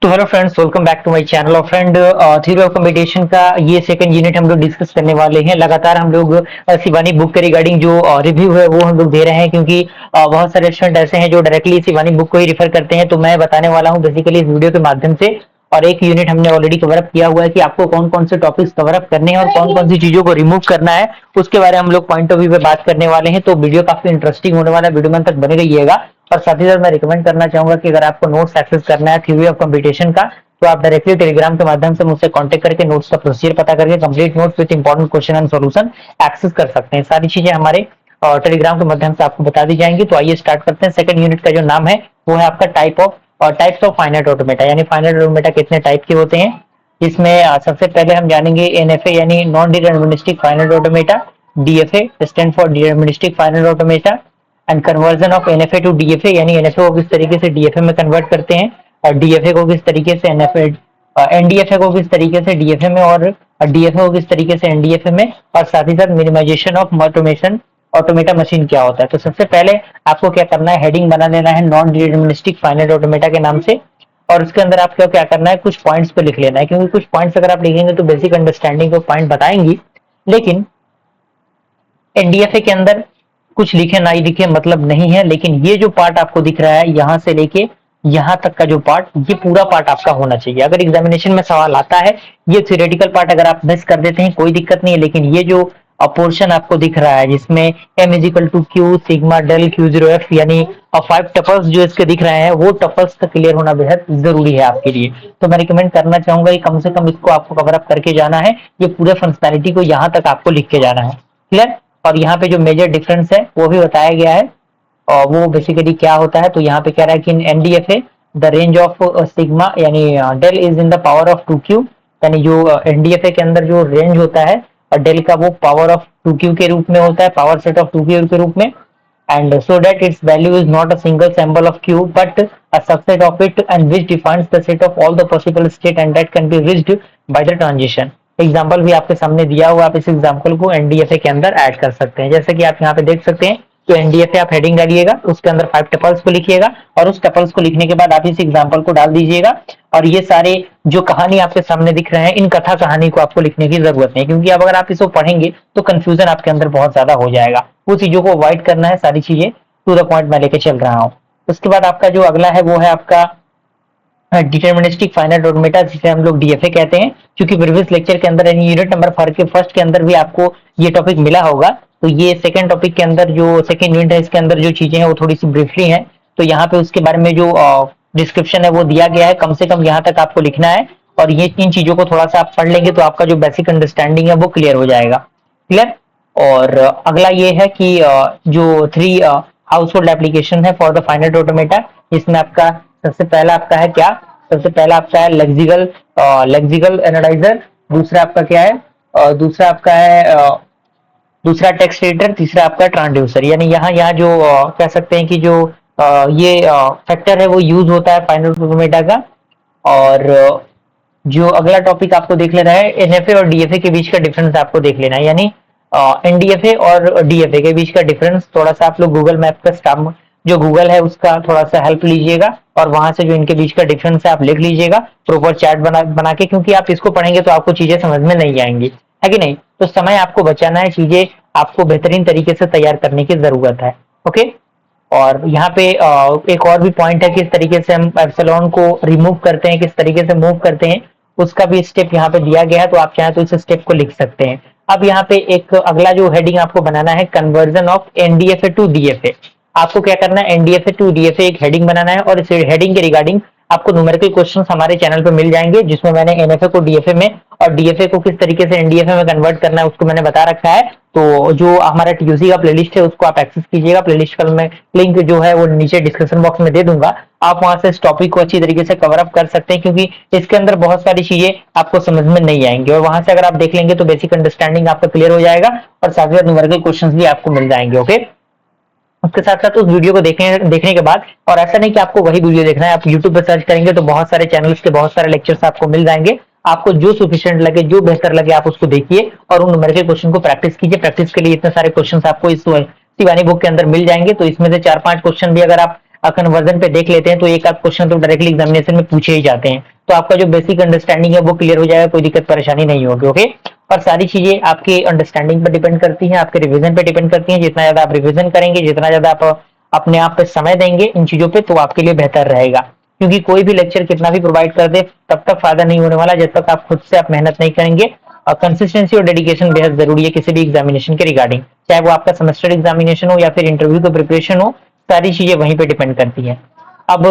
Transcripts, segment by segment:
तो hello friends, welcome back to my channel. और friend, theory of competition का ये सेकंड यूनिट हम लोग डिस्कस करने वाले हैं। लगातार हम लोग शिवानी बुक के रिगार्डिंग जो रिव्यू है वो हम लोग दे रहे हैं, क्योंकि बहुत सारे स्टूडेंट ऐसे हैं जो डायरेक्टली शिवानी बुक को ही रिफर करते हैं। तो मैं बताने वाला हूँ बेसिकली इस वीडियो के माध्यम से। और एक यूनिट हमने ऑलरेडी कवर अप किया हुआ है कि आपको कौन कौन से टॉपिक्स कवर अप करने हैं और कौन कौन सी चीजों को रिमूव करना है, उसके बारे में हम लोग पॉइंट ऑफ व्यू पे बात करने वाले हैं। तो वीडियो काफी इंटरेस्टिंग होने वाला है, वीडियो में अंत तक बने रहिएगा। और साथ ही साथ मैं रिकमेंड करना चाहूंगा कि अगर आपको नोट्स एक्सेस करना है थ्योरी ऑफ कंपटीशन का, तो आप डायरेक्टली टेलीग्राम के माध्यम से मुझसे कांटेक्ट करके नोट्स का प्रोसीजर पता करके complete notes with important question and solution access कर सकते हैं। सारी चीजें हमारे टेलीग्राम के माध्यम से आपको बता दी जाएंगी। तो आइए स्टार्ट करते हैं। सेकंड यूनिट का जो नाम है वो है आपका टाइप्स ऑफ फाइनाइट ऑटोमेटा, यानी फाइनाइट ऑटोमेटा कितने टाइप के होते हैं। इसमें सबसे पहले हम जानेंगे एनएफए यानी non deterministic finite automata. DFA stand for deterministic finite automata. And conversion of NFA to DFA, यानी एनएफए को किस तरीके से डीएफए में कन्वर्ट करते हैं और डीएफए को किस तरीके से एनएफए, एनडीएफए को किस तरीके से डीएफए में, और डीएफए को किस तरीके से एनडीएफए में। और साथ ही साथ minimization of automation automata machine क्या होता है। तो सबसे पहले आपको क्या करना है, हेडिंग बना लेना है नॉन डिटरमिनिस्टिक फाइनाइट ऑटोमेटा के नाम से। और उसके अंदर आपको क्या करना है, कुछ पॉइंट्स पे लिख लेना है, क्योंकि कुछ पॉइंट्स अगर आप लिखेंगे तो बेसिक अंडरस्टैंडिंग को पॉइंट बताएंगी। लेकिन एनडीएफए के अंदर कुछ लिखे ना ही लिखे मतलब नहीं है, लेकिन ये जो पार्ट आपको दिख रहा है यहां से लेके यहां तक का जो पार्ट, ये पूरा पार्ट आपका होना चाहिए। अगर एग्जामिनेशन में सवाल आता है, ये थ्योरेटिकल पार्ट अगर आप मिस कर देते हैं कोई दिक्कत नहीं है, लेकिन ये जो पोर्शन आपको दिख रहा है जिसमें m is equal to Q sigma del Q zero F, यानी 5 टपल्स जो इसके दिख रहे हैं, वो टपल्स का क्लियर होना बेहद जरूरी है आपके लिए। तो मैं रिकमेंड करना चाहूंगा कि कम से कम इसको आपको कवर अप करके जाना है। ये पूरे फंक्शनैलिटी को यहाँ तक आपको लिख के जाना है। क्लियर। और यहाँ पे जो मेजर डिफरेंस है वो भी बताया गया है, और वो बेसिकली क्या होता है। तो यहाँ पे कह रहा है कि in NDFA the range of sigma यानी del is in the power of 2q, यानी जो एनडीएफए के अंदर जो रेंज होता है और डेल का वो पावर ऑफ 2q के रूप में होता है, पावर सेट ऑफ 2q के रूप में। And so that it's value is not a single sample of q but a subset of it, and which defines the set of all the possible state and that can be reached by the transition. Example भी आपके सामने दिया हुआ, आप इस example को एनडीएफए के अंदर ऐड कर सकते हैं। जैसे कि आप यहाँ पे देख सकते हैं, तो एनडीएफए आप हेडिंग डालिएगा, उसके अंदर 5 टपल्स को लिखिएगा, और उस टपल्स को लिखने के बाद आप इस एग्जाम्पल को डाल दीजिएगा। और ये सारे जो कहानी आपके सामने दिख रहे हैं, इन कथा कहानी को आपको लिखने की जरूरत नहीं, क्योंकि अब अगर आप इसको पढ़ेंगे तो कंफ्यूजन आपके अंदर बहुत ज्यादा हो जाएगा। वो चीजों को अवॉइड करना है, सारी चीजें टू द पॉइंट मैं लेके चल रहा हूँ। उसके बाद आपका जो अगला है वो है आपका डिटर्मिनिस्टिक फाइनाइट ऑटोमेटा, जिसे हम लोग डीएफए कहते हैं। क्योंकि प्रीवियस लेक्चर के अंदर यानी यूनिट नंबर फर्स्ट के अंदर भी आपको ये टॉपिक मिला होगा। तो ये सेकंड टॉपिक के अंदर जो सेकंड यूनिट है, इसके अंदर जो चीजें हैं वो थोड़ी सी ब्रीफली हैं। तो यहाँ पे उसके बारे में जो डिस्क्रिप्शन है वो दिया गया है, कम से कम यहाँ तक आपको लिखना है। और ये तीन चीजों को थोड़ा सा आप पढ़ लेंगे तो आपका जो बेसिक अंडरस्टैंडिंग है वो क्लियर हो जाएगा। क्लियर। और अगला ये है कि जो 3 हाउस होल्ड एप्लीकेशन है फॉर द फाइनाइट ऑटोमेटा, इसमें आपका सबसे पहला आपका है क्या, सबसे पहला आपका है लेक्सिकल एनालाइजर। दूसरा आपका क्या है, दूसरा आपका है दूसरा टेक्स्ट एडिटर। तीसरा आपका ट्रांसड्यूसर। यानी यहाँ यहाँ जो कह सकते हैं कि जो ये फैक्टर है वो यूज होता है फाइनाइट ऑटोमेटा का। और जो अगला टॉपिक आपको देख लेना है, एनएफए और डीएफए के बीच का डिफरेंस आपको देख लेना है। यानी एनडीएफए और डीएफए के बीच का डिफरेंस थोड़ा सा आप लोग गूगल मैप का स्टाफ जो गूगल है उसका थोड़ा सा हेल्प लीजिएगा, और वहां से जो इनके बीच का डिफरेंस है आप लिख लीजिएगा प्रॉपर चार्ट बना के, क्योंकि आप इसको पढ़ेंगे तो आपको चीजें समझ में नहीं आएंगी, है कि नहीं। तो समय आपको बचाना है, चीजें आपको बेहतरीन तरीके से तैयार करने की जरूरत है। ओके। और यहाँ पे एक और भी पॉइंट है, किस तरीके से हम एप्सिलॉन को रिमूव करते हैं, किस तरीके से मूव करते हैं, उसका भी स्टेप यहाँ पे दिया गया है। तो आप चाहें तो इस स्टेप को लिख सकते हैं। अब यहाँ पे एक अगला जो हेडिंग आपको बनाना है, कन्वर्जन ऑफ एनडीएफए टू डीएफए। आपको क्या करना है, एनडीएफए टू डीएफए एक हेडिंग बनाना है, और इस हेडिंग के रिगार्डिंग आपको न्यूमेरिकल क्वेश्चंस हमारे चैनल पे मिल जाएंगे, जिसमें मैंने एनएफए को डीएफए में और डीएफए को किस तरीके से एनडीएफए में कन्वर्ट करना है उसको मैंने बता रखा है। तो जो हमारा टीयूसी का प्लेलिस्ट है उसको आप एक्सेस कीजिएगा। प्लेलिस्ट का मैं लिंक जो है वो नीचे डिस्क्रिप्शन बॉक्स में दे दूंगा। आप वहां से इस टॉपिक को अच्छी तरीके से कवर अप कर सकते हैं, क्योंकि इसके अंदर बहुत सारी चीजें आपको समझ में नहीं आएंगी, और वहां से अगर आप देख लेंगे तो बेसिक अंडरस्टैंडिंग आपका क्लियर हो जाएगा, और साथ ही साथ न्यूमेरिकल क्वेश्चंस भी आपको मिल जाएंगे। ओके। उसके साथ साथ उस वीडियो को देखने के बाद, और ऐसा नहीं कि आपको वही वीडियो देखना है, आप यूट्यूब पे सर्च करेंगे तो बहुत सारे चैनल्स के बहुत सारे लेक्चर्स आपको मिल जाएंगे। आपको जो सफिशिएंट लगे, जो बेहतर लगे, आप उसको देखिए और उन न्यूमेरिकल क्वेश्चन को प्रैक्टिस कीजिए। प्रैक्टिस के लिए इतने सारे क्वेश्चन आपको इस शिवानी बुक के अंदर मिल जाएंगे। तो इसमें से 4-5 क्वेश्चन भी अगर आप कन्वर्जन पे देख लेते हैं तो एक आध क्वेश्चन तो डायरेक्टली एग्जामिनेशन में पूछे ही जाते हैं, तो आपका जो बेसिक अंडरस्टैंडिंग है वो क्लियर हो जाएगा, कोई दिक्कत परेशानी नहीं होगी। ओके, और सारी चीजें आपके अंडरस्टैंडिंग पर डिपेंड करती हैं, आपके रिवीजन पे डिपेंड करती हैं। जितना ज्यादा आप रिवीजन करेंगे, जितना ज्यादा आप अपने आप पे समय देंगे इन चीजों पे, तो आपके लिए बेहतर रहेगा। क्योंकि कोई भी लेक्चर कितना भी प्रोवाइड कर दे तब तक फायदा नहीं होने वाला जब तक आप खुद से आप मेहनत नहीं करेंगे। और कंसिस्टेंसी और डेडिकेशन बेहद जरूरी है किसी भी एग्जामिनेशन के रिगार्डिंग, चाहे वो आपका सेमेस्टर एग्जामिनेशन हो या फिर इंटरव्यू का प्रिपरेशन हो, सारी चीजें वहीं पे डिपेंड करती है। अब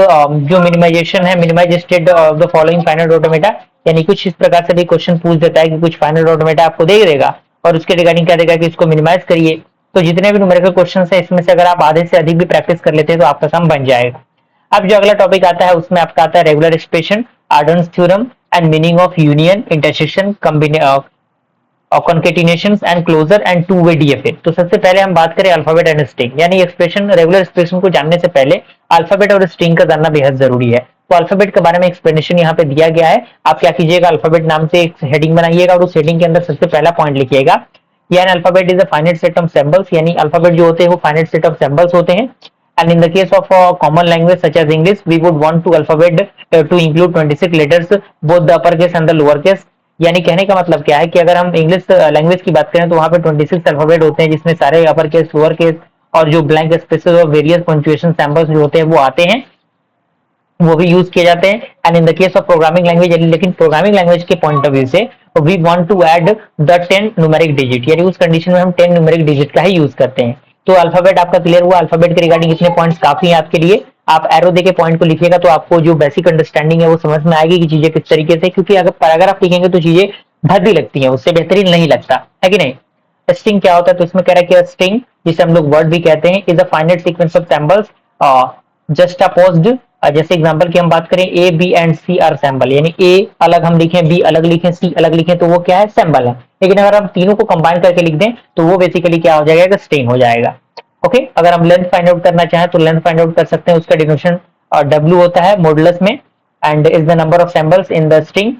जो मिनिमाइजेशन है, minimize state of the following finite automata, यानी कुछ इस प्रकार से भी क्वेश्चन पूछ देता है कि कुछ फाइनाइट ऑटोमेटा आपको दे देगा और उसके रिगार्डिंग क्या देगा कि इसको मिनिमाइज करिए। तो जितने भी न्यूमेरिकल क्वेश्चन है इसमें से अगर आप आधे से अधिक भी प्रैक्टिस कर लेते हैं तो आपका काम बन जाएगा। अब जो अगला टॉपिक आता है उसमें आपका आता है regular expression, Arden's theorem and meaning of union, intersection, concatenation and closure and two way DFA. तो सबसे पहले हम बात करें अल्फाबेट एंड स्ट्रिंग, यानी एक्सप्रेशन, रेगुलर एक्सप्रेशन को जानने से पहले अल्फाबेट और स्ट्रिंग का जानना बेहद जरूरी है। तो अल्फाबेट के बारे में एक्सप्लेनेशन यहाँ पे दिया गया है। आप क्या कीजिएगा, अल्फाबेट नाम से एक हेडिंग बनाइएगा और उस हेडिंग के अंदर सबसे पहला पॉइंट लिखिएगा, यानी alphabet is a finite set of symbols, यानी अल्फाबेट जो होते हैं वो फाइनाइट सेट ऑफ सिंबल्स होते हैं। And in the case of common language such as English, we would want to alphabet to include 26 letters, both the uppercase and the lowercase। यानी कहने का मतलब क्या है कि अगर हम इंग्लिश लैंग्वेज की बात करें तो वहां पे 26 अल्फाबेट होते हैं जिसमें सारे अपर केस, लोअर केस और जो ब्लैंक स्पेसेस और वेरियस पंक्चुएशन सिंबल्स जो होते हैं वो आते हैं, वो भी यूज किए जाते हैं। And in the case of programming language, लेकिन प्रोग्रामिंग लैंग्वेज के पॉइंट ऑफ व्यू से we want to add the 10 numeric digit, यानी उस कंडीशन में हम 10 न्यूमेरिक डिजिट का ही यूज करते हैं। तो अल्फाबेट आपका क्लियर हुआ। अल्फाबेट के रिगार्डिंग इतने पॉइंट्स काफी हैं आपके लिए। आप एरो देके पॉइंट को लिखिएगा तो आपको जो बेसिक अंडरस्टैंडिंग है वो समझ में आएगी कि चीजें किस तरीके से, क्योंकि अगर पैराग्राफ लिखेंगे तो चीजें भद्दी लगती हैं, उससे बेहतरीन नहीं लगता है कि नहीं। स्ट्रिंग क्या होता है, तो इसमें कह रहा है कि स्ट्रिंग, जिसे हम लोग वर्ड भी कहते हैं, is a finite sequence of symbols juxtaposed. जैसे एग्जांपल की हम बात करें, A B and C are symbol, यानी ए अलग हम लिखें, बी अलग लिखें, सी अलग लिखें तो वो क्या है, सिंबल है। लेकिन अगर हम तीनों को कंबाइन करके लिख दें तो वो बेसिकली क्या हो जाएगा, स्ट्रिंग हो जाएगा। ओके, अगर हम लेंथ फाइंड आउट करना चाहें तो लेंथ फाइंड आउट कर सकते हैं, उसका डिनोशन डब्ल्यू होता है मॉडुलस में, and is the number of symbols in the string.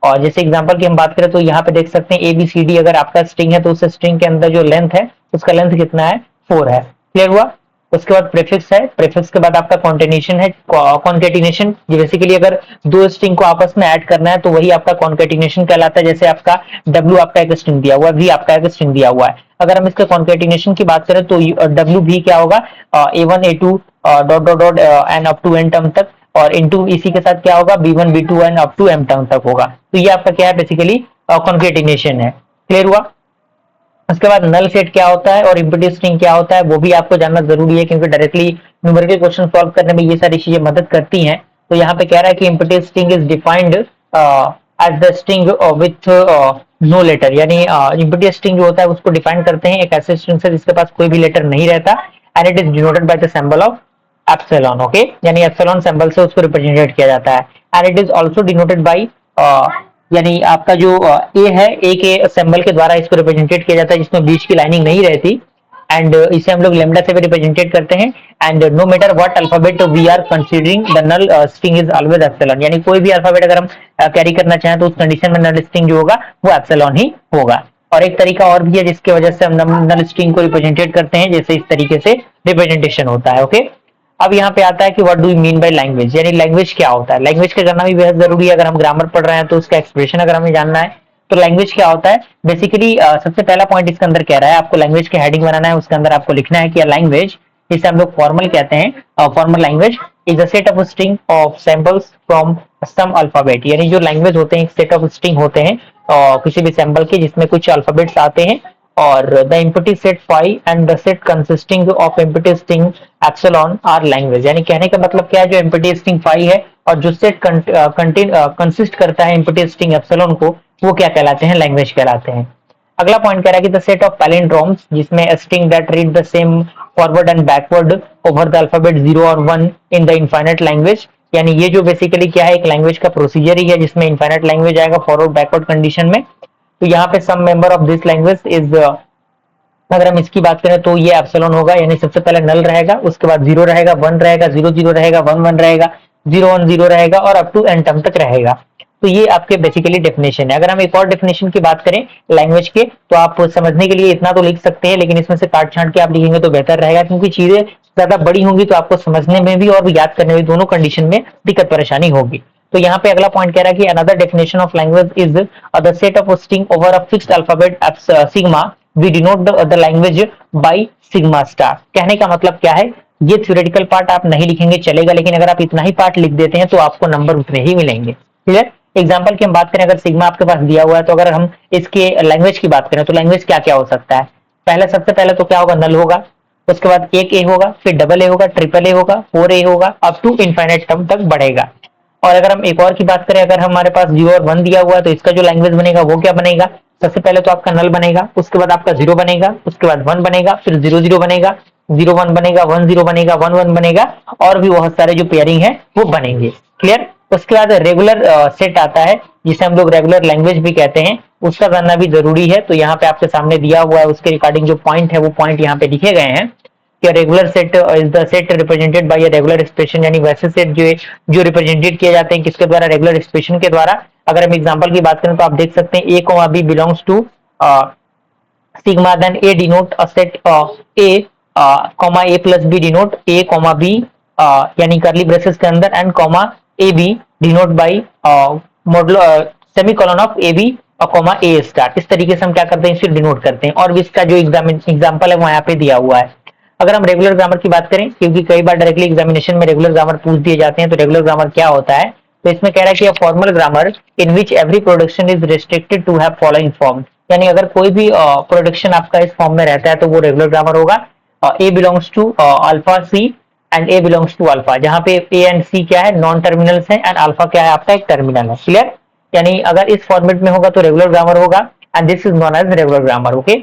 और जैसे एग्जांपल की हम बात करें तो यहाँ पे देख सकते हैं ए बी सी डी अगर आपका स्ट्रिंग है तो उस स्ट्रिंग के अंदर जो लेंथ है उसका लेंथ कितना है, 4 है। क्लियर हुआ। उसके बाद प्रीफिक्स है, प्रीफिक्स के बाद आपका कॉन्केटिनेशन है। कॉन्केटिनेशन बेसिकली अगर दो स्ट्रिंग को आपस में ऐड करना है तो वही आपका कॉन्केटिनेशन कहलाता है। जैसे आपका डब्ल्यू आपका एक स्ट्रिंग दिया हुआ है, वी आपका एक स्ट्रिंग दिया हुआ है, अगर हम इसके कॉन्केटिनेशन की बात करें तो डब्ल्यू भी क्या होगा, A1 A2 dot dot dot and up to N term तक, और इनटू इसी के साथ क्या होगा, B1 B2 and up to M term तक होगा। तो ये आपका क्या है, बेसिकली कॉन्केटिनेशन है। क्लियर हुआ। उसके बाद नल सेट क्या होता है और इम्पीटी स्ट्रिंग क्या होता है वो भी आपको जानना जरूरी है, क्योंकि डायरेक्टली न्यूमेरिकल क्वेश्चन सॉल्व करने में ये सारी चीजें मदद करती हैं। तो यहाँ पे कह रहा है कि empty string is defined as the string with no letter, यानी इम्पीटी स्ट्रिंग जो होता है उसको डिफाइन करते हैं एक ऐसे स्ट्रिंग से जिसके पास कोई भी लेटर नहीं रहता, and it is denoted by the symbol of epsilon. Okay, यानी एप्सिलॉन सिंबल से उसको रिप्रेजेंटेट किया जाता है। And it is also denoted by, यानी आपका जो ए है, ए के सिंबल के द्वारा इसको रिप्रेजेंटेट किया जाता है जिसमें बीच की लाइनिंग नहीं रहती, एंड इसे हम लोग लेमडा से भी रिप्रेजेंटेट करते हैं। And no matter what alphabet we are considering the null string is always epsilon, यानी कोई भी अल्फाबेट अगर हम कैरी करना चाहें तो उस कंडीशन में नल स्ट्रिंग जो होगा वो एप्सिलॉन ही होगा। और एक तरीका और भी है जिसकी वजह से हम नल स्ट्रिंग को रिप्रेजेंटेट करते हैं, जैसे इस तरीके से रिप्रेजेंटेशन होता है। ओके, अब यहाँ पे आता है कि what do you mean by language, यानी लैंग्वेज क्या होता है। लैंग्वेज का जानना भी बेहद जरूरी है। अगर हम ग्रामर पढ़ रहे हैं तो उसका एक्सप्रेशन अगर हमें जानना है तो लैंग्वेज क्या होता है। बेसिकली सबसे पहला पॉइंट इसके अंदर कह रहा है आपको लैंग्वेज की हेडिंग बनाना है, उसके अंदर आपको लिखना है कि लैंग्वेज, जिसे हम लोग फॉर्मल कहते हैं, formal language is a set of string of symbols from some alphabet, यानी जो लैंग्वेज होते हैं एक सेट ऑफ स्ट्रिंग होते हैं किसी भी सिंबल के जिसमें कुछ अल्फाबेट्स आते हैं, और the empty set phi and the set consisting of empty string epsilon are language, यानी कहने का मतलब क्या है, जो एम्पटी स्ट्रिंग फाई है और जो सेट कंसिस्ट करता है एम्पटी स्ट्रिंग एप्सिलॉन को, वो क्या कहलाते हैं, लैंग्वेज कहलाते हैं। अगला पॉइंट कह रहा है कि द सेट ऑफ पैलिंड्रोम्स जिसमें string that read the same forward and backward over the alphabet 0 और 1 इन द इनफाइनाइट लैंग्वेज, यानी ये जो बेसिकली क्या है, एक लैंग्वेज का प्रोसीजर ही है जिसमें इनफाइनाइट लैंग्वेज आएगा फॉरवर्ड बैकवर्ड कंडीशन में। तो यहाँ पे some member of this language is, अगर हम इसकी बात करें तो ये एप्सिलॉन होगा, यानी सबसे पहले नल रहेगा, उसके बाद 0 रहेगा, 1 रहेगा, 0 0 रहेगा, 1 1 रहेगा, 0 1 0 रहेगा और अप टू एन टर्म तक रहेगा। तो ये आपके बेसिकली डेफिनेशन है। अगर हम एक और डेफिनेशन की बात करें लैंग्वेज के, तो आप समझने के लिए इतना तो लिख सकते हैं, लेकिन इसमें से काट छांट के आप लिखेंगे तो बेहतर रहेगा, क्योंकि चीजें ज्यादा बड़ी होंगी तो आपको समझने में भी और याद करने में दोनों कंडीशन में दिक्कत परेशानी होगी। तो यहाँ पे अगला पॉइंट कह रहा है कि another definition of language is the set of string over a fixed alphabet sigma, we denote the language by sigma star. कहने का मतलब क्या है, ये थ्योरेटिकल पार्ट आप नहीं लिखेंगे चलेगा, लेकिन अगर आप इतना ही पार्ट लिख देते हैं तो आपको नंबर उतने ही मिलेंगे। क्लियर। एग्जाम्पल की हम बात करें, अगर सिग्मा आपके पास दिया हुआ है, तो अगर हम इसके लैंग्वेज की बात करें तो लैंग्वेज क्या क्या हो सकता है। पहले सबसे पहले तो क्या होगा, नल होगा, उसके बाद एक ए होगा, फिर डबल ए होगा, ट्रिपल ए होगा, फोर ए होगा, अप टू इनफाइनाइट टर्म तक बढ़ेगा। और अगर हम एक और की बात करें, अगर हमारे पास 0 और 1 दिया हुआ है, तो इसका जो लैंग्वेज बनेगा वो क्या बनेगा, सबसे पहले तो आपका नल बनेगा, उसके बाद आपका 0 बनेगा, उसके बाद 1 बनेगा, फिर 0 0 बनेगा, 0 1 बनेगा, 1 0 बनेगा, 1 1 बनेगा, और भी बहुत सारे जो पेयरिंग है वो बनेंगे। क्लियर। उसके बाद रेगुलर सेट आता है, जिसे हम लोग रेगुलर लैंग्वेज भी कहते हैं, उसका जानना भी जरूरी है। तो यहाँ पे आपके सामने दिया हुआ है, उसके रिगार्डिंग जो पॉइंट है वो पॉइंट यहाँ पे लिखे गए हैं कि regular set is the set represented by a regular expression, यानी वैसे सेट जो रिप्रेजेंटेड किए जाते हैं किसके द्वारा, रेगुलर एक्सप्रेशन के द्वारा। अगर हम एग्जांपल की बात करें तो आप देख सकते हैं A comma B belongs to sigma, then A denote a set A comma A plus B denote A comma B, यानी करली ब्रेसेस के अंदर, and comma A B denote by modulo semicolon of A B comma A star. इस तरीके से हम क्या करते हैं, इसे डिनोट करते हैं, और इसका जो एग्जाम्पल है वो यहाँ पे दिया हुआ है। अगर हम रेगुलर ग्रामर की बात करें, क्योंकि कई बार डायरेक्टली एग्जामिनेशन में रेगुलर ग्रामर पूछ दिए जाते हैं, तो रेगुलर ग्रामर क्या होता है, तो इसमें कह रहा है कि formal grammar in which every production is restricted to have following form, यानी अगर कोई भी प्रोडक्शन आपका इस फॉर्म में रहता है तो वो रेगुलर ग्रामर होगा। A belongs to alpha C and A belongs to alpha, जहां पे ए एंड सी क्या है, नॉन टर्मिनल्स है, एंड अल्फा क्या है, आपका एक टर्मिनल है। क्लियर। यानी अगर इस फॉर्मेट में होगा तो रेगुलर ग्रामर होगा, and this is known as regular grammar. Okay.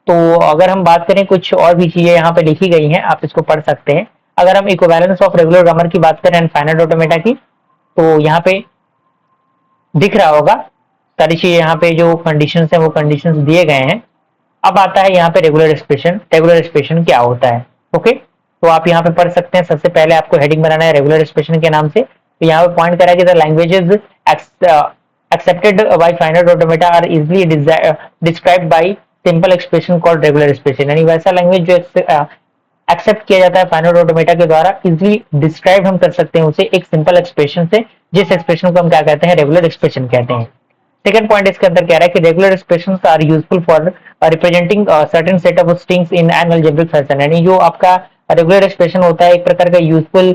तो अगर हम बात करें, कुछ और भी चीजें यहाँ पे लिखी गई हैं, आप इसको पढ़ सकते हैं। अगर हम इक्विवेलेंस ऑफ रेगुलर ग्रामर की बात करें एंड फाइनाइट ऑटोमेटा की, तो यहाँ पे दिख रहा होगा सारी चीजें, यहाँ पे जो कंडीशंस है वो कंडीशंस दिए गए हैं। अब आता है यहाँ पे रेगुलर एक्सप्रेशन। रेगुलर एक्सप्रेशन क्या होता है, ओके। तो आप यहाँ पे पढ़ सकते हैं, सबसे पहले आपको हेडिंग बनाना है रेगुलर एक्सप्रेशन के नाम से। तो यहाँ पे पॉइंट करा है कि the languages accepted by finite automata are easily described by simple expression called regular expression, यानी वैसा लैंग्वेज जो एक्सेप्ट किया जाता है फाइनाइट ऑटोमेटा के द्वारा, इजिली डिस्क्राइब हम कर सकते हैं उसे एक सिंपल एक्सप्रेशन से, जिस एक्सप्रेशन को हम क्या कहते हैं, रेगुलर एक्सप्रेशन कहते हैं। सेकंड पॉइंट इसके अंदर कह रहा है कि regular expressions are useful for representing certain set of strings in an algebraic fashion, यानी जो आपका रेगुलर एक्सप्रेशन होता है एक प्रकार का यूजफुल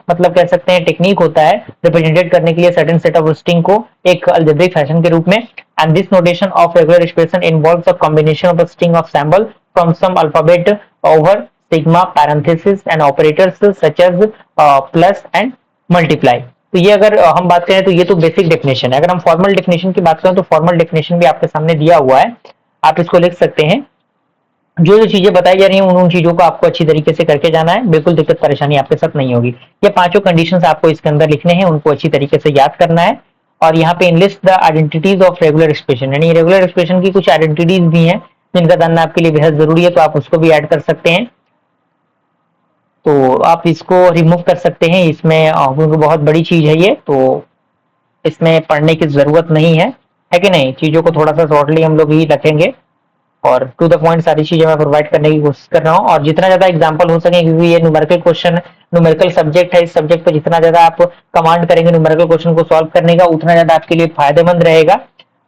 मतलब कह सकते हैं टेक्निक होता है रिप्रेजेंटेड करने के लिए सर्टेन सेट ऑफ स्ट्रिंग को एक अलजेब्रिक फैशन के रूप में। And this notation of regular expression involves a combination of a string of symbol from some alphabet over sigma parenthesis and operators such as plus and multiply. तो ये अगर हम बात करें तो ये तो बेसिक डेफिनेशन है। अगर हम फॉर्मल डेफिनेशन की बात करें तो फॉर्मल डेफिनेशन भी आपके सामने दिया हुआ है, आप इसको लिख सकते हैं। जो जो चीजें बताई जा रही हैं उन चीजों को आपको अच्छी तरीके से करके जाना है, बिल्कुल दिक्कत परेशानी आपके साथ नहीं होगी। ये पांचों कंडीशंस आपको इसके अंदर लिखने हैं, उनको अच्छी तरीके से याद करना है। और यहाँ पे enlist the identities of regular expression, यानी रेगुलर एक्सप्रेशन की कुछ आइडेंटिटीज भी हैं जिनका जानना आपके लिए बेहद जरूरी है, तो आप उसको भी ऐड कर सकते हैं। तो आप इसको रिमूव कर सकते हैं इसमें, क्योंकि बहुत बड़ी चीज है ये, तो इसमें पढ़ने की जरूरत नहीं है कि नहीं। चीजों को थोड़ा सा शॉर्टली हम लोग ही रखेंगे और टू द पॉइंट सारी चीजें मैं प्रोवाइड करने की कोशिश कर रहा हूँ, और जितना ज्यादा एग्जांपल हो सके, क्योंकि ये न्यूमेरिकल क्वेश्चन, न्यूमेरिकल सब्जेक्ट है, इस सब्जेक्ट पे जितना ज्यादा आप कमांड करेंगे न्यूमेरिकल क्वेश्चन को सॉल्व करने का, उतना ज्यादा आपके लिए फायदेमंद रहेगा।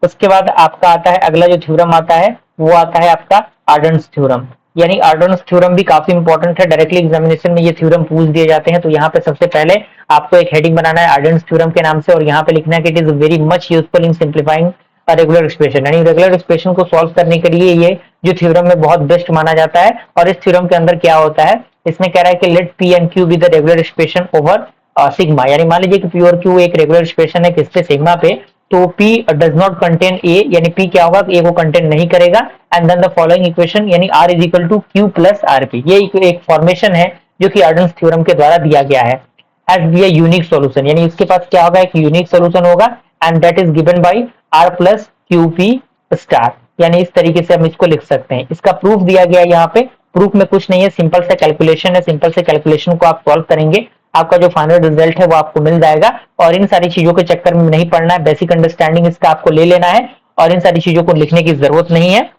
उसके बाद आपका आता है अगला जो थ्योरम आता है, वो आता है आपका आर्डन्स थ्योरम, यानी आर्डन्स थ्योरम भी काफी इंपॉर्टेंट है, डायरेक्टली एग्जामिनेशन में ये थ्योरम पूछ दिए जाते हैं। तो यहाँ पे सबसे पहले आपको एक हेडिंग बनाना है आर्डन्स थ्योरम के नाम से, और यहाँ पे लिखना है कि it is very much useful in simplifying regular expression, यानी रेगुलर एक्सप्रेशन को सॉल्व करने के लिए ये जो थ्योरम में बहुत बेस्ट माना जाता है। और इस थ्योरम के अंदर क्या होता है, इसमें कह रहा है कि let P and Q be the regular expression over sigma, यानी मान लीजिए कि पी और क्यू एक रेगुलर एक्सप्रेशन है किस पे, सिग्मा पे, तो P does not contain A, यानी P क्या होगा, A को कंटेन नहीं करेगा। And then the following equation, यानी R is equal to Q plus RP, ये एक फॉर्मेशन है जो कि आर्डन्स थ्योरम के द्वारा दिया गया है as be a unique solution, यानी इसके पास क्या होगा, एक यूनिक सॉल्यूशन होगा, and that is given by R plus QP star, यानी इस तरीके से हम इसको लिख सकते हैं। इसका प्रूफ दिया गया है यहाँ पे, प्रूफ में कुछ नहीं है, सिंपल से कैलकुलेशन है, सिंपल से कैलकुलेशन को आप सॉल्व करेंगे, आपका जो फाइनल रिजल्ट है वो आपको मिल जाएगा। और इन सारी चीजों के चक्कर में नहीं पड़ना है, बेसिक अंडरस्टैंडिंग इसका आपको ले लेना है और इन सारी चीजों को लिखने की जरूरत नहीं है,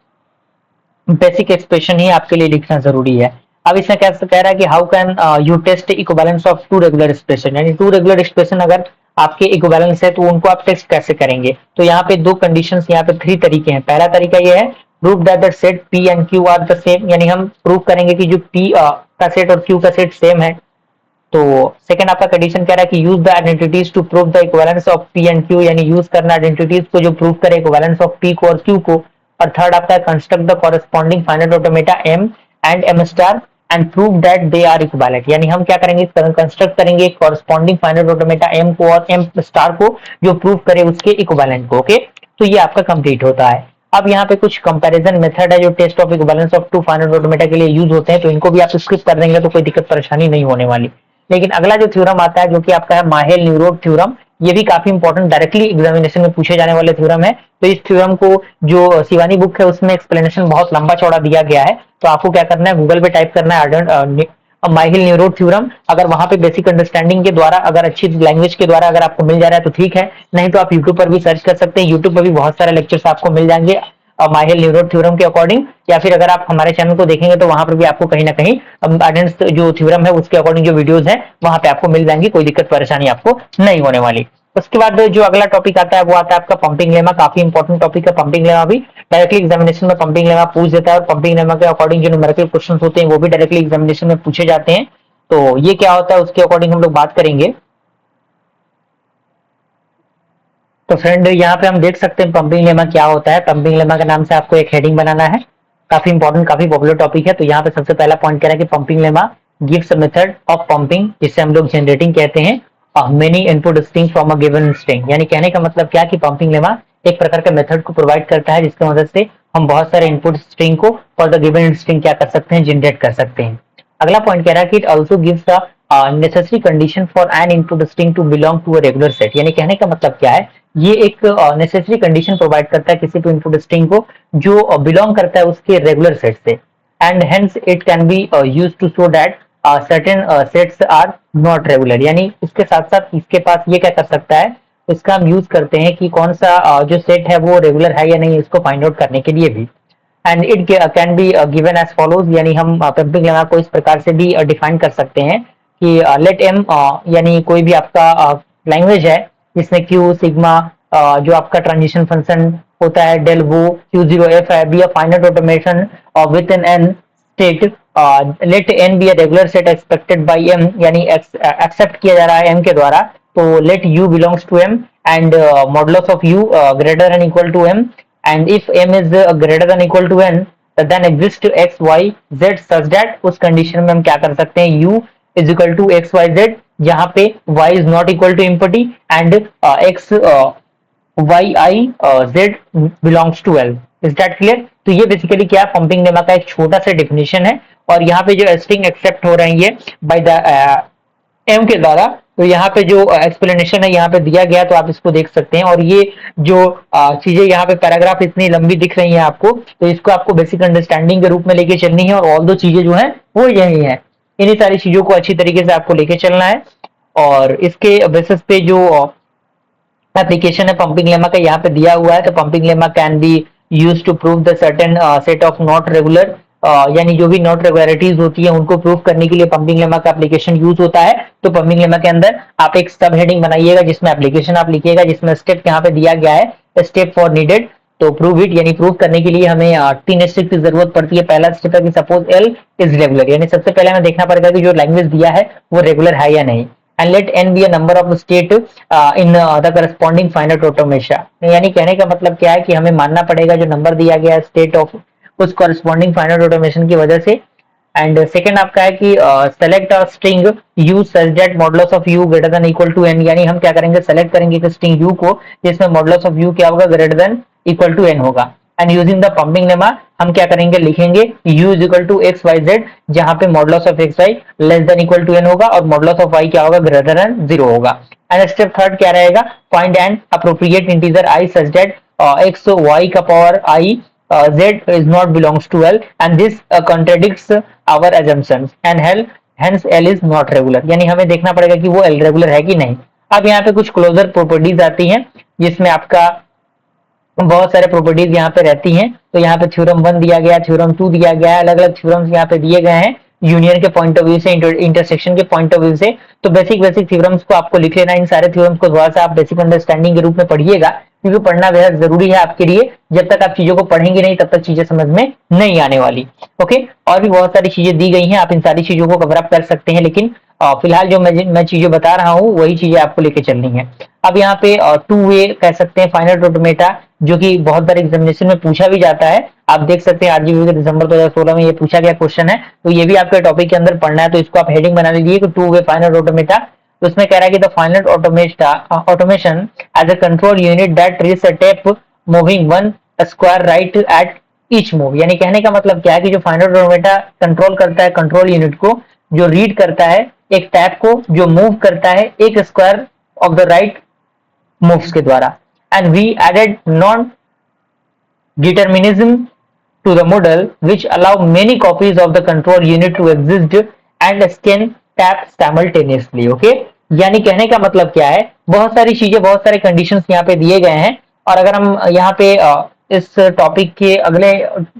बेसिक एक्सप्रेशन ही आपके लिए लिखना जरूरी है। अब इसमें कैसे कह रहा है कि how can you test equivalence of two regular expression, यानी टू रेगुलर एक्सप्रेशन अगर आपके इक्विवेलेंस है तो उनको आप टेस्ट कैसे करेंगे। तो यहाँ पे दो कंडीशंस, यहाँ पे थ्री तरीके हैं। पहला तरीका ये है prove that the set P and Q R the same, यानी हम प्रूव करेंगे कि जो पी का सेट और क्यू का सेट सेम है। तो सेकंड आपका कंडीशन कह रहा है कि use the identities to prove the equivalence of P and Q, यानी यूज करना आइडेंटिटीज को जो प्रूव करे इक्विवेलेंस ऑफ पी को और क्यू को। और थर्ड आपका construct the corresponding finite automata M and M star and prove that they are equivalent, यानी हम क्या करेंगे कंस्ट्रक्ट करेंगे कॉरेस्पॉन्डिंग फाइनाइट ऑटोमेटा एम को और एम स्टार को जो प्रूव करे उसके इक्विवेलेंट को। ओके, तो ये आपका कंप्लीट होता है। अब यहाँ पे कुछ कंपैरिजन मेथड है जो test of equivalence of two finite automata के लिए यूज होते हैं, तो इनको भी आप स्किप कर देंगे तो कोई दिक्कत परेशानी नहीं होने वाली। लेकिन अगला जो थ्योरम आता है जो कि आपका है माहेल न्यूरोड थ्योरम, ये भी काफी इंपॉर्टेंट डायरेक्टली एग्जामिनेशन में पूछे जाने वाले थ्योरम है। तो इस थ्योरम को जो शिवानी बुक है उसमें एक्सप्लेनेशन बहुत लंबा चौड़ा दिया गया है, तो आपको क्या करना है गूगल पे टाइप करना है माहिल न्यूरोड थ्योरम। अगर वहां पे बेसिक अंडरस्टैंडिंग के द्वारा अगर अच्छी लैंग्वेज के द्वारा अगर आपको मिल जा रहा है तो ठीक है, नहीं तो आप यूट्यूब पर भी सर्च कर सकते हैं। यूट्यूब पर भी बहुत सारे लेक्चर्स आपको मिल जाएंगे माहिल न्यूरोड थ्योरम के अकॉर्डिंग, या फिर अगर आप हमारे चैनल को देखेंगे तो वहां पर भी आपको कहीं ना कहीं अटेंडेंस जो थ्योरम है उसके अकॉर्डिंग जो वीडियोस है वहां पे आपको मिल जाएंगी, कोई दिक्कत परेशानी आपको नहीं होने वाली। उसके बाद जो अगला टॉपिक आता है वो आता है आपका पंपिंग लेमा, काफी इंपॉर्टेंट टॉपिक है पंपिंग लेमा भी। डायरेक्टली एग्जामिनेशन में पंपिंग लेमा पूछ देता है और पंपिंग लेमा के अकॉर्डिंग जो न्यूमेरिकल क्वेश्चंस होते हैं वो भी डायरेक्टली एग्जामिनेशन में पूछे जाते हैं। तो ये क्या होता है उसके अकॉर्डिंग हम लोग बात करेंगे। तो फ्रेंड यहाँ पे हम देख सकते हैं पंपिंग लेमा क्या होता है। पंपिंग लेमा के नाम से आपको एक हेडिंग बनाना है, काफी इंपॉर्टेंट काफी पॉपुलर टॉपिक है। तो यहाँ पे सबसे पहला पॉइंट कह रहा है कि pumping lemma gives a method of pumping, जिसे हम लोग जनरेटिंग कहते हैं many input string from a given string, यानी कहने का मतलब क्या कि पंपिंग लेमा एक प्रकार का मेथड को प्रोवाइड करता है जिसकी मदद से हम बहुत सारे इनपुट स्ट्रिंग को फॉर द गिवन स्ट्रिंग क्या कर सकते हैं जनरेट कर सकते हैं। अगला पॉइंट कह रहा है कि it also gives the necessary condition for an input string to belong to a regular set, यानी कहने का मतलब क्या है ये एक नेसेसरी कंडीशन प्रोवाइड करता है किसी भी इनपुट स्ट्रिंग को जो बिलोंग करता है उसके रेगुलर सेट से। And hence it can be use to show that certain sets are not regular, यानी उसके साथ साथ इसके पास ये क्या कर सकता है, इसका हम यूज करते हैं कि कौन सा जो सेट है वो रेगुलर है या नहीं इसको फाइंड आउट करने के लिए भी। And it can be given as follows, यानी हम पंपिंग लेमा को इस प्रकार से भी डिफाइन कर सकते हैं कि लेट एम, यानी कोई भी आपका लैंग्वेज है जिसमें क्यू सिग्मा जो आपका ट्रांजिशन फंक्शन होता है डेल वो Q0F है be a finite automation with N N state, let N be a regular set expected by M, यानी एक्सेप्ट किया जा रहा है एम के द्वारा। तो let U belongs to M and modulus of U greater and equal to M, and if m is greater than equal to n then exist x y z such that उस condition में हम क्या कर सकते हैं u is equal to x y z, जहां पे y is not equal to empty and x y I z belongs to l। is that clear? तो ये बेसिकली क्या पंपिंग लेमा का एक छोटा सा डेफिनेशन है और यहाँ पे जो स्ट्रिंग एक्सेप्ट हो रहे हैं ये बाय द एम के द्वारा। तो यहाँ पे जो एक्सप्लेनेशन है यहाँ पे दिया गया तो आप इसको देख सकते हैं। और ये जो चीजें यहाँ पे पैराग्राफ इतनी लंबी दिख रही हैं आपको, तो इसको आपको बेसिक अंडरस्टैंडिंग के रूप में लेके चलनी है और ऑल दो चीजें जो है वो यही है, इन्हीं सारी चीजों को अच्छी तरीके से आपको लेके चलना है। और इसके बेसिस पे जो एप्लीकेशन है पंपिंग लेमा का यहाँ पे दिया हुआ है, तो pumping lemma can be use to prove the certain set of not regular, यानी जो भी नॉट रेगुलरिटीज होती है उनको प्रूव करने के लिए पंपिंग लेमा का एप्लीकेशन यूज होता है। तो पंपिंग लेमा के अंदर आप एक सब हेडिंग बनाइएगा जिसमें एप्लीकेशन आप लिखिएगा, जिसमें स्टेप यहाँ पे दिया गया है स्टेप फॉर नीडेड। तो प्रूव इट, यानी प्रूव करने के लिए हमें 3 स्टेप की जरूरत पड़ती है। पहला स्टेप है कि सपोज एल इज रेगुलर, यानी सबसे पहले हमें देखना पड़ेगा कि जो लैंग्वेज दिया है वो रेगुलर है या नहीं। And let N be a number of state in the corresponding finite automata, यानी कहने का मतलब क्या है कि हमें मानना पड़ेगा जो नंबर दिया गया है स्टेट ऑफ उस करस्पॉन्डिंग फाइनाइट ऑटोमेशन की वजह से। एंड सेकंड आपका है कि select a string U such that modulus of U greater than equal to N, यानी हम क्या करेंगे सेलेक्ट करेंगे एक स्ट्रिंग यू को जिसमें मॉडुलस ऑफ यू क्या होगा greater than equal to N होगा। And using the pumping lemma हम क्या करेंगे लिखेंगे u is equal to X Y Z, जहां पे modulus of X Y less than equal to N होगा और मॉडुलस ऑफ y क्या होगा ग्रेटर देन 0 होगा। एंड स्टेप थर्ड क्या रहेगा, find an appropriate integer i such that x y का power i z is not belongs to L and this contradicts our assumptions and hell hence L is not regular, यानी हमें देखना पड़ेगा कि वो L regular है कि नहीं। अब यहाँ पे कुछ क्लोजर प्रॉपर्टीज आती हैं जिसमें आपका बहुत सारे प्रॉपर्टीज यहाँ पे रहती हैं। तो यहाँ पे थ्योरम 1 दिया गया, थ्योरम 2 दिया गया है, अलग अलग थ्योरम्स यहाँ पे दिए गए हैं यूनियन के पॉइंट ऑफ व्यू से, इंटरसेक्शन के पॉइंट ऑफ व्यू से। तो बेसिक बेसिक थ्योरम्स को आपको लिख लेना, इन सारे थ्योरम्स को थोड़ा सा आप बेसिक अंडरस्टैंडिंग के रूप में पढ़िएगा, क्योंकि पढ़ना बेहद जरूरी है आपके लिए। जब तक आप चीजों को पढ़ेंगे नहीं तब तक चीजें समझ में नहीं आने वाली। ओके, और भी बहुत सारी चीजें दी गई हैं, आप इन सारी चीजों को कवर अप कर सकते हैं, लेकिन फिलहाल जो मैं चीजें बता रहा हूँ वही चीजें आपको लेके चलनी है। अब यहाँ पे 2 वे कह सकते हैं फाइनाइट ऑटोमेटा, जो कि बहुत बार एग्जामिनेशन में पूछा भी जाता है। आप देख सकते हैं आरजीबी के दिसंबर 2016 में ये पूछा गया क्वेश्चन है, तो ये भी आपके टॉपिक के अंदर पढ़ना है, तो इसको आप हेडिंग बना लीजिए कि 2 वे फाइनाइट ऑटोमेटा। तो उसमें कह रहा है कि the finite automation as a control unit that reads a tape moving one square right at each move. यानी कहने का मतलब क्या है कि जो फाइनाइट ऑटोमेटा कंट्रोल करता है कंट्रोल यूनिट को, जो रीड करता है एक टैप को, जो मूव करता है एक square of the right moves के द्वारा। And we added non determinism to the model which allow many copies of the control unit to exist and scan tap simultaneously। Okay, यानी कहने का मतलब क्या है, बहुत सारी चीजें, बहुत सारे कंडीशंस यहाँ पे दिए गए हैं। और अगर हम यहाँ पे इस टॉपिक के अगले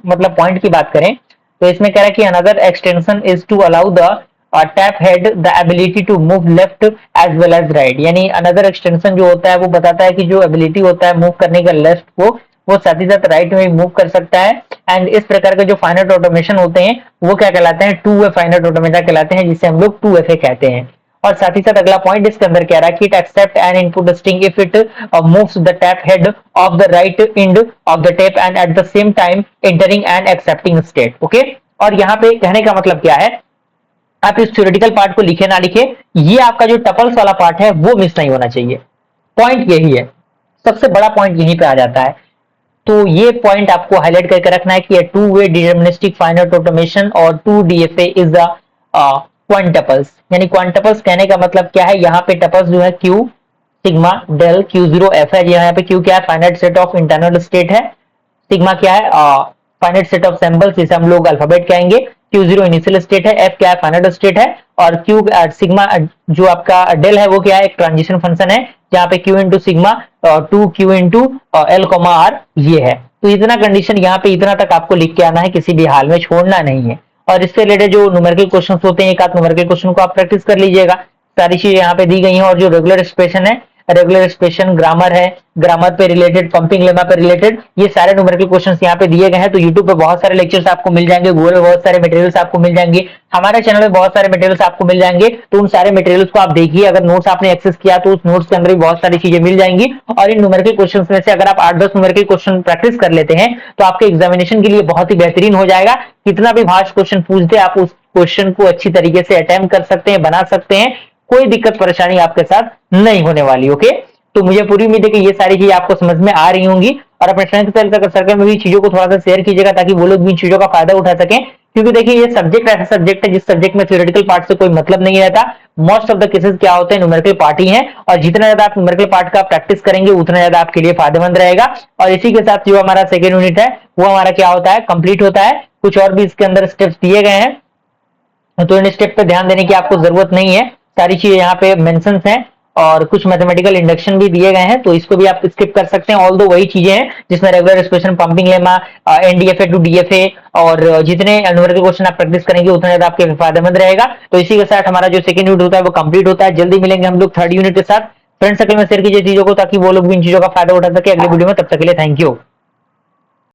मतलब पॉइंट की बात करें, तो इसमें कह रहा है कि another extension is to allow the tape head the ability to move left as well as right. यानी अनदर एक्सटेंशन जो होता है वो बताता है कि जो एबिलिटी होता है मूव करने का लेफ्ट को, वो साथ ही साथ राइट में मूव कर सकता है। एंड इस प्रकार के जो फाइनाइट ऑटोमेशन होते हैं वो क्या कहलाते हैं, 2 वे फाइनाइट ऑटोमेटा कहलाते हैं, जिसे हम लोग 2FA कहते हैं। और साथ ही साथ अगला पॉइंट इसके अंदर कह रहा है कि it accept an input string if it moves the tape head of the right end of the tape and at the same time entering and accepting state. Okay, और यहाँ पे कहने का मतलब क्या है, आप इस थ्योरेटिकल पार्ट को लिखे ना लिखे, ये आपका जो टपल्स वाला पार्ट है वो मिस नहीं होना चाहिए। पॉइंट यही है, सबसे बड़ा पॉइंट यहीं पे आ जाता है। तो ये पॉइंट आपको हाईलाइट करके रखना है कि 2 वे डिटरमिनिस्टिक फाइनाइट ऑटोमेशन और 2DFA इज अ क्वांटपल्स। यानी क्वांटपल्स कहने का मतलब क्या है, यहाँ पे टपल्स जो है Q सिग्मा डेल Q0F है। यहाँ पे Q क्या है, finite set of internal state है। सिग्मा क्या है, फाइनाइट सेट ऑफ सिंबल्स, जिसे हम लोग अल्फाबेट कहेंगे। Q0 इनिशियल स्टेट है, F क्या है, फाइनाइट स्टेट है। और Q सिग्मा जो आपका डेल है वो क्या है, एक ट्रांजिशन फंक्शन है, जहाँ पे Q into sigma 2Q into L, R ये है। तो इतना कंडीशन यहाँ पे इतना तक आपको लिख के आना है, किसी भी हाल में छोड़ना नहीं है। और इससे रिलेटेड जो न्यूमेरिकल क्वेश्चन होते हैं, एक आध न्यूमेरिकल क्वेश्चन को आप प्रैक्टिस कर लीजिएगा। सारी चीजें यहाँ पे दी गई हैं। और जो रेगुलर एक्सप्रेशन है, रेगुलर एक्सप्रेशन, ग्रामर है, ग्रामर पे रिलेटेड, पंपिंग लेमा पे रिलेटेड, ये सारे न्यूमेरिकल क्वेश्चंस यहाँ पे दिए गए हैं। तो यूट्यूब पे बहुत सारे लेक्चर्स आपको मिल जाएंगे, गूगल पे बहुत सारे मटेरियल्स आपको मिल जाएंगे, हमारे चैनल में बहुत सारे मटेरियल्स आपको मिल जाएंगे। तो उन सारे मटेरियल्स को आप देखिए, अगर नोट्स आपने एक्सेस किया तो उस नोट्स के अंदर भी बहुत सारी चीजें मिल जाएंगी। और इन न्यूमेरिकल क्वेश्चंस में से अगर आप 8-10 न्यूमेरिकल क्वेश्चन प्रैक्टिस कर लेते हैं तो आपके एग्जामिनेशन के लिए बहुत ही बेहतरीन हो जाएगा। कितना भी भास्ट क्वेश्चन पूछ दे, आप उस क्वेश्चन को अच्छी तरीके से अटेम्प्ट कर सकते हैं, बना सकते हैं, कोई दिक्कत परेशानी आपके साथ नहीं होने वाली। ओके, तो मुझे पूरी उम्मीद है कि ये सारी चीजें आपको समझ में आ रही होंगी। और अपने फ्रेंड्स सर्कल में भी चीजों को थोड़ा सा शेयर कीजिएगा, ताकि वो लोग भी इन चीजों का फायदा उठा सकें। क्योंकि देखिए, ये सब्जेक्ट ऐसा सब्जेक्ट है जिस सब्जेक्ट में थ्योरेटिकल पार्ट से कोई मतलब नहीं रहता। मोस्ट ऑफ द केसेस क्या होते हैं, न्यूमेरिकल पार्ट ही है। और जितना ज्यादा आप न्यूमेरिकल पार्ट का प्रैक्टिस करेंगे उतना ज्यादा आपके लिए फायदेमंद रहेगा। और इसी के साथ जो हमारा सेकेंड यूनिट है वो हमारा क्या होता है, कंप्लीट होता है। कुछ और भी इसके अंदर स्टेप्स दिए गए हैं, तो इन स्टेप पे ध्यान देने की आपको जरूरत नहीं है। सारी चीजें यहाँ पे मेंशंस हैं और कुछ मैथमेटिकल इंडक्शन भी दिए गए हैं, तो इसको भी आप स्किप कर सकते हैं। ऑल दो वही चीजें हैं जिसमें regular expression, pumping lemma, NDFA to DFA, और जितने न्यूमेरिकल क्वेश्चन आप प्रैक्टिस करेंगे उतना ज्यादा आपके फायदेमंद रहेगा। तो इसी के साथ हमारा जो सेकंड यूनिट होता है वो कंप्लीट होता है। जल्दी मिलेंगे हम लोग थर्ड यूनिट के साथ। फ्रेंड सर्कल में शेयर कीजिए चीजों को, ताकि वो लोग भी इन चीजों का फायदा उठा सके अगले वीडियो में। तब तक के लिए थैंक यू।